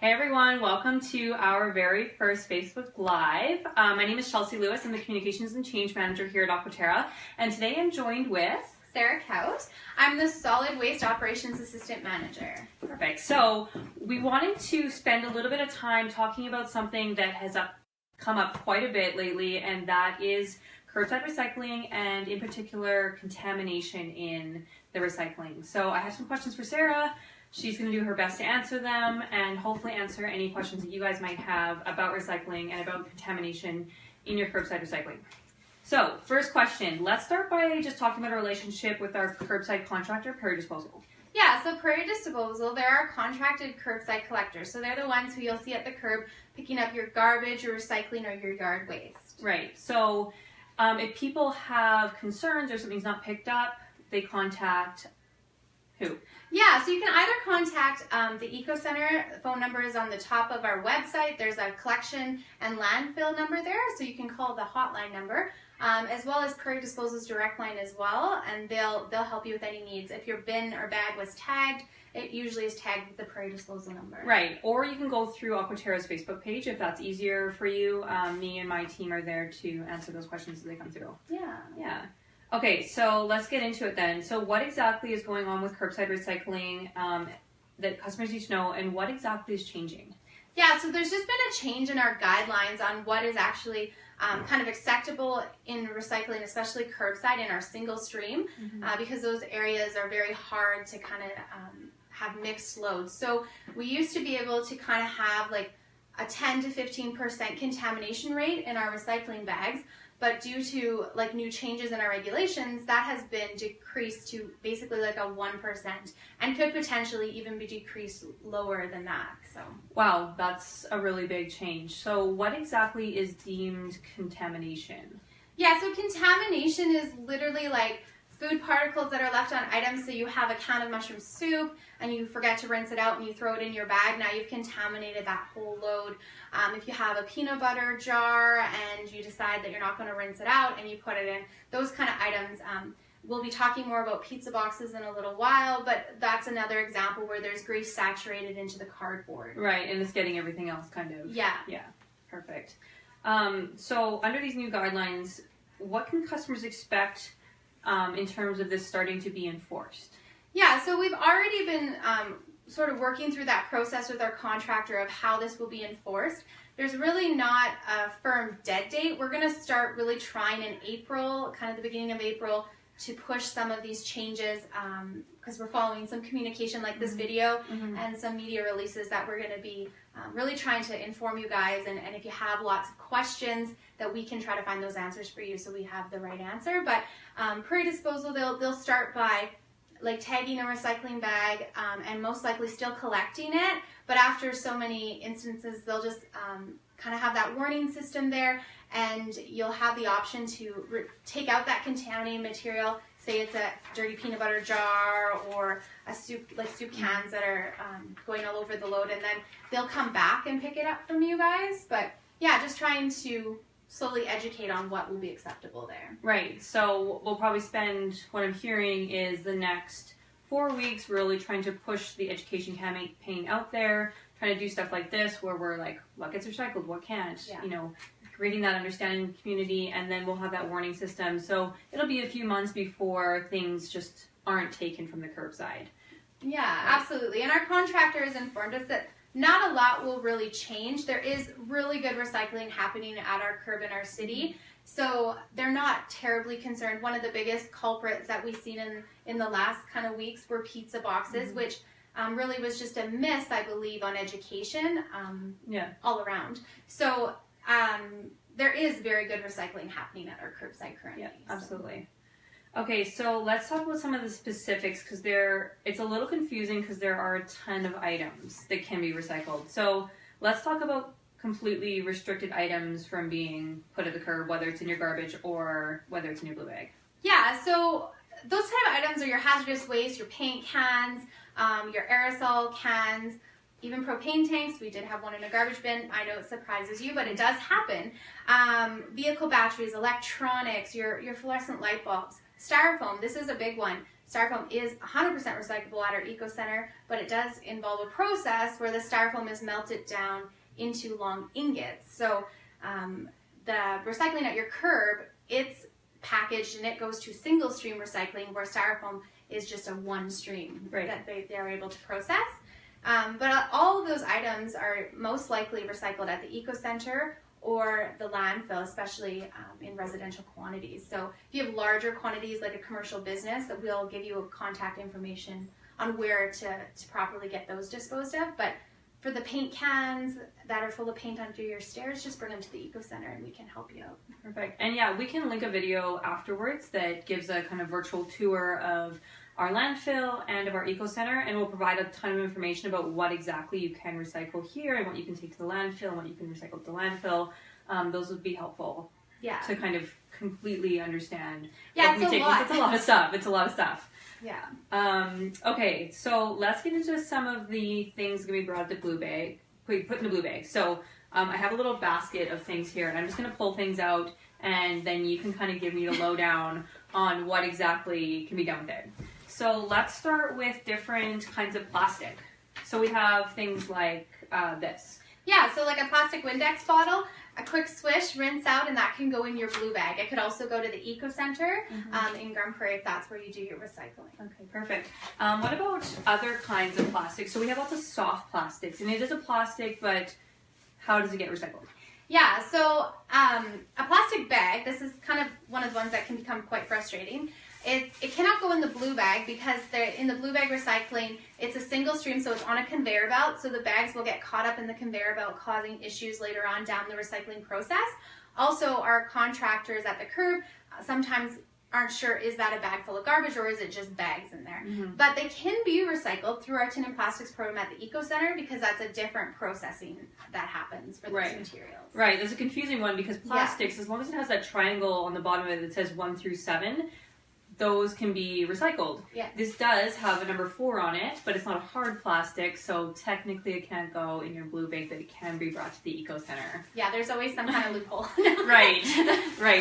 Hey everyone, welcome to our very first Facebook Live. My name is Chelsea Lewis. I'm the Communications and Change Manager here at Aquaterra, and today I'm joined with Sarah Kaut. I'm the Solid Waste Operations Assistant Manager. Perfect. So we wanted to spend a little bit of time talking about something that has come up quite a bit lately, and that is curbside recycling and in particular contamination in the recycling. So I have some questions for Sarah. She's going to do her best to answer them and hopefully answer any questions that you guys might have about recycling and about contamination in your curbside recycling. So, first question. Let's start by just talking about our relationship with our curbside contractor, Prairie Disposal. Yeah, so Prairie Disposal, they're our contracted curbside collectors. So they're the ones who you'll see at the curb picking up your garbage, your recycling, or your yard waste. Right. So, if people have concerns or something's not picked up, they contact who? Yeah, so you can either contact the Eco Center. The phone number is on the top of our website. There's a collection and landfill number there, so you can call the hotline number, as well as Prairie Disposal's direct line as well, and they'll help you with any needs. If your bin or bag was tagged, it usually is tagged with the Prairie Disposal number. Right, or you can go through Aquaterra's Facebook page if that's easier for you. Me and my team are there to answer those questions as they come through. Yeah. Okay, so let's get into it then. So what exactly is going on with curbside recycling that customers need to know, and what exactly is changing? Yeah, so there's just been a change in our guidelines on what is actually kind of acceptable in recycling, especially curbside in our single stream, because those areas are very hard to kind of have mixed loads. So we used to be able to kind of have like a 10 to 15% contamination rate in our recycling bags. But due to like new changes in our regulations, that has been decreased to basically like a 1% and could potentially even be decreased lower than that. So wow, that's a really big change. So what exactly is deemed contamination? Yeah, so contamination is literally like food particles that are left on items. So you have a can of mushroom soup and you forget to rinse it out and you throw it in your bag. Now you've contaminated that whole load. If you have a peanut butter jar and you decide that you're not going to rinse it out and you put it in, those kind of items. We'll be talking more about pizza boxes in a little while, but that's another example where there's grease saturated into the cardboard. Right, and it's getting everything else kind of. Yeah. Yeah, perfect. So under these new guidelines, what can customers expect in terms of this starting to be enforced? Yeah, so we've already been sort of working through that process with our contractor of how this will be enforced. There's really not a firm dead date. We're going to start really trying in April, kind of the beginning of April, to push some of these changes because we're following some communication like this video and some media releases that we're going to be really trying to inform you guys. And if you have lots of questions, that we can try to find those answers for you so we have the right answer. But Prairie Disposal, they'll start by like tagging a recycling bag and most likely still collecting it. But after so many instances, they'll just kind of have that warning system there, and you'll have the option to take out that contaminated material. Say it's a dirty peanut butter jar or a soup cans that are going all over the load, and then they'll come back and pick it up from you guys. But yeah, just trying to slowly educate on what will be acceptable there. Right, so we'll probably spend, what I'm hearing is the next 4 weeks really trying to push the education campaign out there, trying to do stuff like this where we're like, what gets recycled, what can't, creating that understanding in the community, and then we'll have that warning system. So it'll be a few months before things just aren't taken from the curbside. Yeah, absolutely. And our contractor has informed us that not a lot will really change. There is really good recycling happening at our curb in our city, so they're not terribly concerned. One of the biggest culprits that we've seen in the last kind of weeks were pizza boxes, which really was just a miss, I believe, on education all around. So there is very good recycling happening at our curbside currently. Yeah, absolutely. Okay, so let's talk about some of the specifics because it's a little confusing because there are a ton of items that can be recycled. So let's talk about completely restricted items from being put at the curb, whether it's in your garbage or whether it's in your blue bag. Yeah, so those type of items are your hazardous waste, your paint cans, your aerosol cans, even propane tanks. We did have one in a garbage bin. I know it surprises you, but it does happen. Vehicle batteries, electronics, your fluorescent light bulbs. Styrofoam, this is a big one. Styrofoam is 100% recyclable at our Eco Center, but it does involve a process where the styrofoam is melted down into long ingots. So the recycling at your curb, it's packaged and it goes to single stream recycling, where styrofoam is just a one stream that they're able to process. But all of those items are most likely recycled at the Eco Center or the landfill, especially in residential quantities. So if you have larger quantities like a commercial business, we'll give you contact information on where to properly get those disposed of. But for the paint cans that are full of paint under your stairs, just bring them to the Eco Center and we can help you out. Perfect. And yeah, we can link a video afterwards that gives a kind of virtual tour of our landfill and of our Eco Center, and we'll provide a ton of information about what exactly you can recycle here and what you can take to the landfill and what you can recycle at the landfill. Those would be helpful to kind of completely understand. Yeah, it's a lot. It's a lot of stuff. It's a lot of stuff. Yeah. Okay, so let's get into some of the things going to be brought at the blue bag, put in the blue bag. So I have a little basket of things here, and I'm just going to pull things out, and then you can kind of give me the lowdown on what exactly can be done with it. So let's start with different kinds of plastic. So we have things like this. Yeah, so like a plastic Windex bottle, a quick swish, rinse out, and that can go in your blue bag. It could also go to the Eco Center in Grand Prairie if that's where you do your recycling. Okay, perfect. What about other kinds of plastic? So we have lots of soft plastics, and it is a plastic, but how does it get recycled? Yeah, so a plastic bag, this is kind of one of the ones that can become quite frustrating. It cannot go in the blue bag because in the blue bag recycling, it's a single stream, so it's on a conveyor belt, so the bags will get caught up in the conveyor belt, causing issues later on down the recycling process. Also, our contractors at the curb sometimes aren't sure, is that a bag full of garbage or is it just bags in there? But they can be recycled through our tin and plastics program at the Eco Center because that's a different processing that happens for those materials. Right, there's a confusing one because plastics, as long as it has that triangle on the bottom of it that says 1 through 7, those can be recycled. Yeah. This does have a number 4 on it, but it's not a hard plastic, so technically it can't go in your blue bag, but it can be brought to the Eco Center. Yeah, there's always some kind of loophole. Right,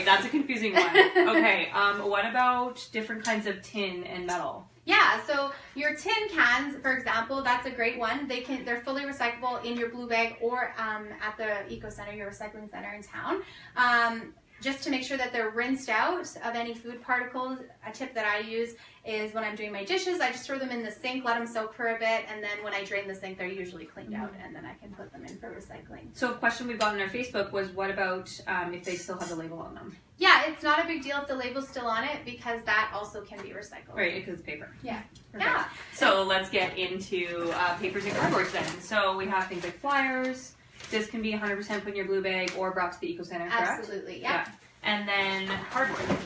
that's a confusing one. Okay, what about different kinds of tin and metal? Yeah, so your tin cans, for example, that's a great one. They're fully recyclable in your blue bag or at the Eco Center, your recycling center in town. Just to make sure that they're rinsed out of any food particles. A tip that I use is when I'm doing my dishes, I just throw them in the sink, let them soak for a bit, and then when I drain the sink, they're usually cleaned out, and then I can put them in for recycling. So a question we got on our Facebook was, what about if they still have the label on them? Yeah, it's not a big deal if the label's still on it because that also can be recycled. Right, because it's paper. Yeah. Perfect. Yeah. So let's get into papers and cardboards then. So we have things like flyers. This can be 100% put in your blue bag or brought to the Eco Center, correct? Absolutely, yeah. And then cardboard.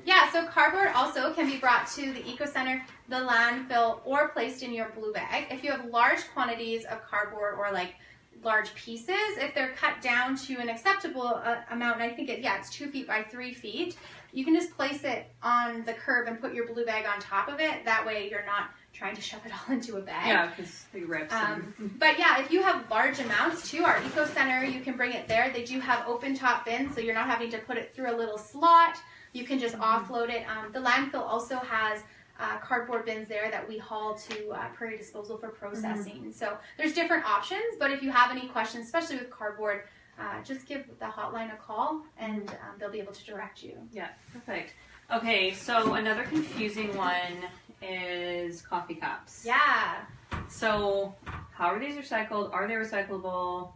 Yeah, so cardboard also can be brought to the Eco Center, the landfill, or placed in your blue bag. If you have large quantities of cardboard or like large pieces, if they're cut down to an acceptable amount, and I think it's 2 feet by 3 feet, you can just place it on the curb and put your blue bag on top of it. That way you're not trying to shove it all into a bag. Yeah, because it rips. But yeah, if you have large amounts too, our Eco Center, you can bring it there. They do have open top bins, so you're not having to put it through a little slot. You can just offload it. The landfill also has cardboard bins there that we haul to Prairie Disposal for processing. So there's different options, but if you have any questions, especially with cardboard, just give the hotline a call and they'll be able to direct you. Yeah, perfect. Okay, so another confusing one is coffee cups. Yeah. So how are these recycled? Are they recyclable?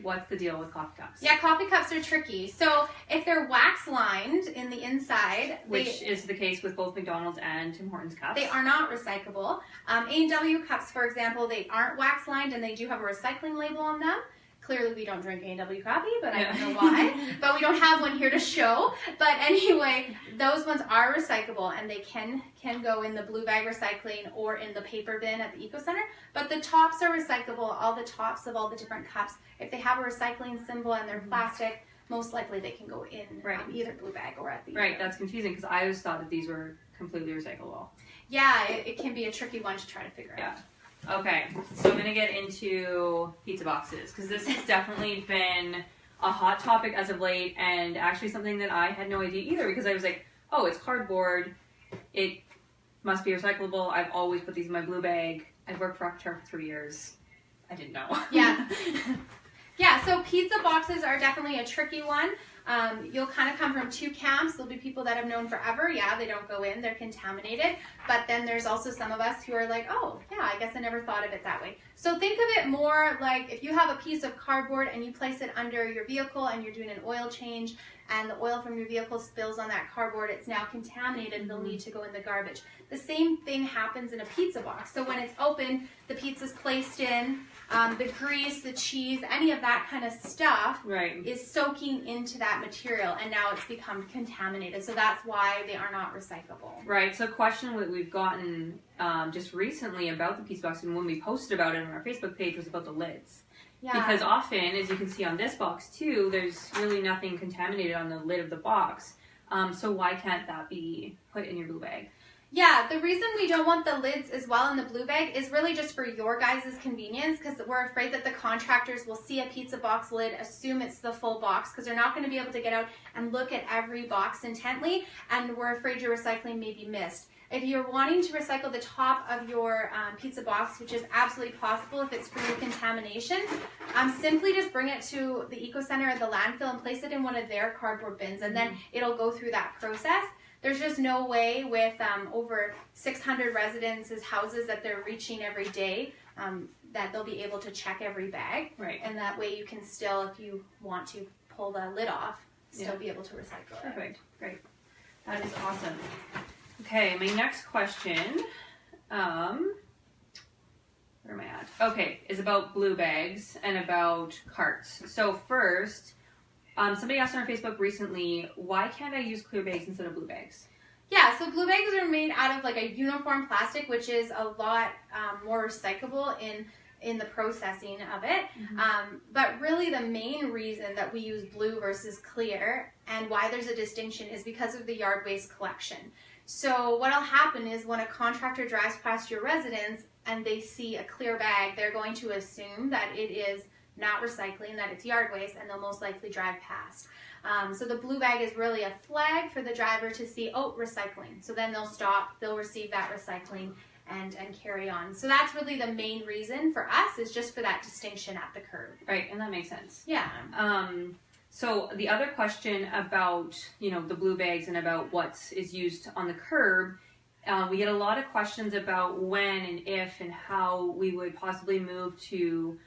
What's the deal with coffee cups? Yeah, coffee cups are tricky. So if they're wax lined in the inside, which is the case with both McDonald's and Tim Hortons cups, they are not recyclable. A&W cups, for example, they aren't wax lined and they do have a recycling label on them. Clearly, we don't drink A&W coffee, but I don't know why. But we don't have one here to show. But anyway, those ones are recyclable, and they can go in the blue bag recycling or in the paper bin at the Eco Center. But the tops are recyclable, all the tops of all the different cups. If they have a recycling symbol and they're plastic, most likely they can go in either blue bag or at the Right, that's confusing because I always thought that these were completely recyclable. Yeah, it can be a tricky one to try to figure out. Okay, so I'm going to get into pizza boxes because this has definitely been a hot topic as of late and actually something that I had no idea either because I was like, oh, it's cardboard. It must be recyclable. I've always put these in my blue bag. I've worked for October for 3 years. I didn't know. Yeah. Yeah, so pizza boxes are definitely a tricky one. You'll kind of come from two camps. There'll be people that have known forever, yeah, they don't go in, they're contaminated. But then there's also some of us who are like, oh, yeah, I guess I never thought of it that way. So think of it more like if you have a piece of cardboard and you place it under your vehicle and you're doing an oil change and the oil from your vehicle spills on that cardboard, it's now contaminated and they'll need to go in the garbage. The same thing happens in a pizza box. So when it's open, the pizza's placed in, the grease, the cheese, any of that kind of stuff is soaking into that material, and now it's become contaminated. So that's why they are not recyclable. Right. So a question that we've gotten just recently about the pizza box, and when we posted about it on our Facebook page, was about the lids. Yeah. Because often, as you can see on this box too, there's really nothing contaminated on the lid of the box. So why can't that be put in your blue bag? Yeah, the reason we don't want the lids as well in the blue bag is really just for your guys' convenience, because we're afraid that the contractors will see a pizza box lid, assume it's the full box, because they're not going to be able to get out and look at every box intently, and we're afraid your recycling may be missed. If you're wanting to recycle the top of your pizza box, which is absolutely possible if it's free of contamination, simply just bring it to the eco center or the landfill and place it in one of their cardboard bins, and then it'll go through that process. There's just no way with over 600 residents' houses that they're reaching every day that they'll be able to check every bag. Right. And that way you can still, if you want to pull the lid off, still be able to recycle it. Perfect. Great. That is awesome. Okay, my next question, where am I at? Okay, is about blue bags and about carts. So first, somebody asked on our Facebook recently, why can't I use clear bags instead of blue bags? Yeah, so blue bags are made out of like a uniform plastic, which is a lot more recyclable in the processing of it. But really the main reason that we use blue versus clear and why there's a distinction is because of the yard waste collection. So what'll happen is when a contractor drives past your residence and they see a clear bag, they're going to assume that it is not recycling, that it's yard waste, and they'll most likely drive past. So the blue bag is really a flag for the driver to see, oh, recycling. So then they'll stop, they'll receive that recycling and carry on. So that's really the main reason for us, is just for that distinction at the curb. Right, and that makes sense. Yeah. So the other question about, the blue bags and about what is used on the curb, we get a lot of questions about when and if and how we would possibly move to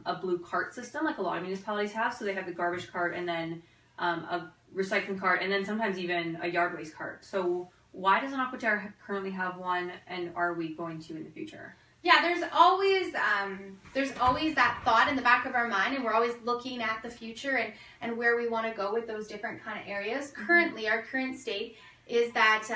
a blue cart system, like a lot of municipalities have. So they have the garbage cart and then a recycling cart, and then sometimes even a yard waste cart. So why doesn't Aquaterra currently have one, and are we going to in the future? Yeah, there's always that thought in the back of our mind, and we're always looking at the future and where we want to go with those different kind of areas. Currently, our current state is that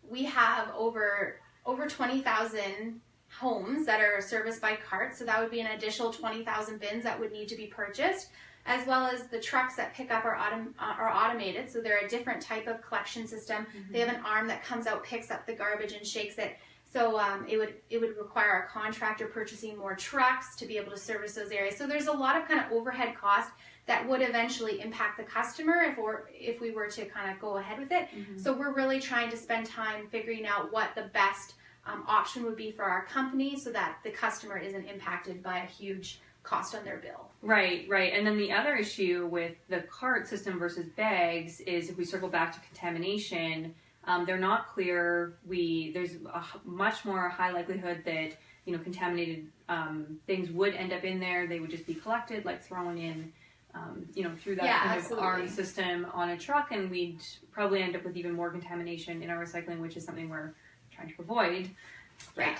we have over 20,000 homes that are serviced by carts, so that would be an additional 20,000 bins that would need to be purchased, as well as the trucks that pick up are automated, so they're a different type of collection system. They have an arm that comes out, picks up the garbage, and shakes it. So it would require a contractor purchasing more trucks to be able to service those areas. So there's a lot of kind of overhead cost that would eventually impact the customer if we were to kind of go ahead with it. So we're really trying to spend time figuring out what the best option would be for our company so that the customer isn't impacted by a huge cost on their bill. Right. And then the other issue with the cart system versus bags is, if we circle back to contamination, they're not clear. There's a much more high likelihood that contaminated things would end up in there. They would just be collected, like thrown in, through that kind of arm system on a truck, and we'd probably end up with even more contamination in our recycling, which is something we're trying to avoid. Right. Yeah.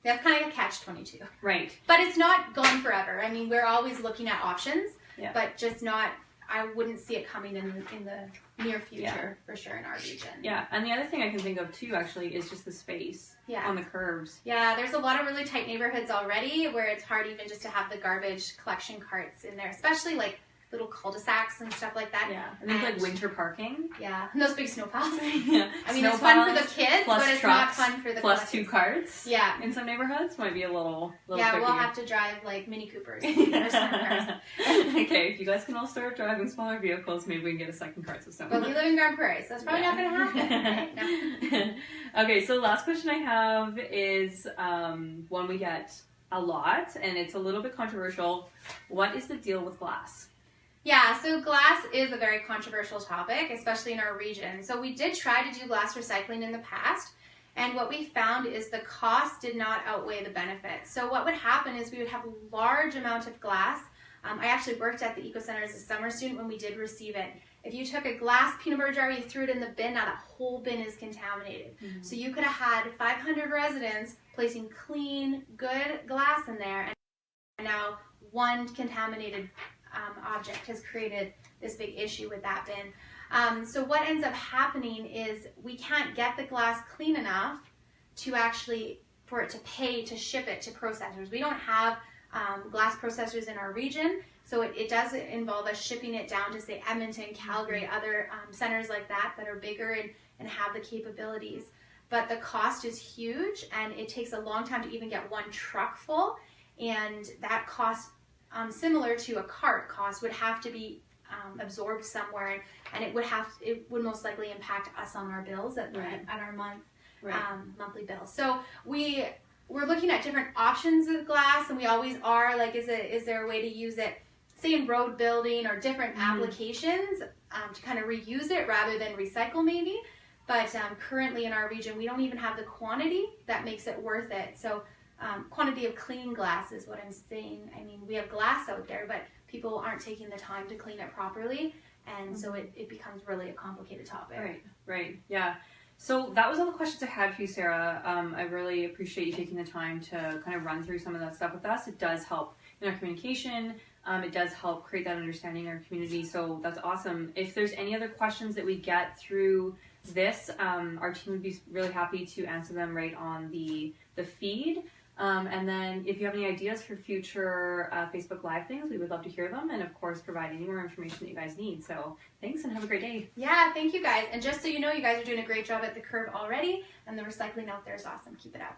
That's kind of a catch-22. Right. But it's not gone forever. I mean, we're always looking at options, but just not. I wouldn't see it coming in the near future for sure in our region. Yeah, and the other thing I can think of too, actually, is just the space on the curbs. Yeah, there's a lot of really tight neighborhoods already where it's hard even just to have the garbage collection carts in there, especially like little cul-de-sacs and stuff like that. Yeah, and then like winter parking. Yeah, and those big snow piles. Yeah. I mean, it's fun for the kids, but it's not fun for the plus collectors. 2 carts. Yeah. In some neighborhoods might be a little yeah, tricky. we'll have to drive like Mini Coopers. Or smart cars. Okay, if you guys can all start driving smaller vehicles, maybe we can get a second cart system. But we live in Grand Prairie, so that's probably not going to happen. Right? No. Okay, so the last question I have is one we get a lot, and it's a little bit controversial. What is the deal with glass? Yeah, so glass is a very controversial topic, especially in our region. So we did try to do glass recycling in the past, and what we found is the cost did not outweigh the benefit. So what would happen is we would have a large amount of glass. I actually worked at the Eco Center as a summer student when we did receive it. If you took a glass peanut butter jar, you threw it in the bin, now that whole bin is contaminated. Mm-hmm. So you could have had 500 residents placing clean, good glass in there, and now one contaminated object has created this big issue with that bin. So what ends up happening is we can't get the glass clean enough to actually, for it to pay to ship it to processors. We don't have glass processors in our region, so it does involve us shipping it down to, say, Edmonton, Calgary, other centers like that are bigger and have the capabilities. But the cost is huge, and it takes a long time to even get one truck full, and that cost, similar to a cart cost, would have to be absorbed somewhere, and it would most likely impact us on our bills at our monthly bills. So we're looking at different options with glass, and we always are, like, is there a way to use it, say, in road building or different applications, to kind of reuse it rather than recycle maybe. But currently in our region, we don't even have the quantity that makes it worth it. So quantity of clean glass is what I'm saying. I mean, we have glass out there, but people aren't taking the time to clean it properly, and so it becomes really a complicated topic. Right, yeah. So that was all the questions I had for you, Sarah. I really appreciate you taking the time to kind of run through some of that stuff with us. It does help in our communication. It does help create that understanding in our community. So that's awesome. If there's any other questions that we get through this, our team would be really happy to answer them right on the feed. And then if you have any ideas for future Facebook Live things, we would love to hear them, and of course provide any more information that you guys need. So thanks, and have a great day. Yeah, thank you guys. And just so you know, you guys are doing a great job at the curb already, and the recycling out there is awesome. Keep it up.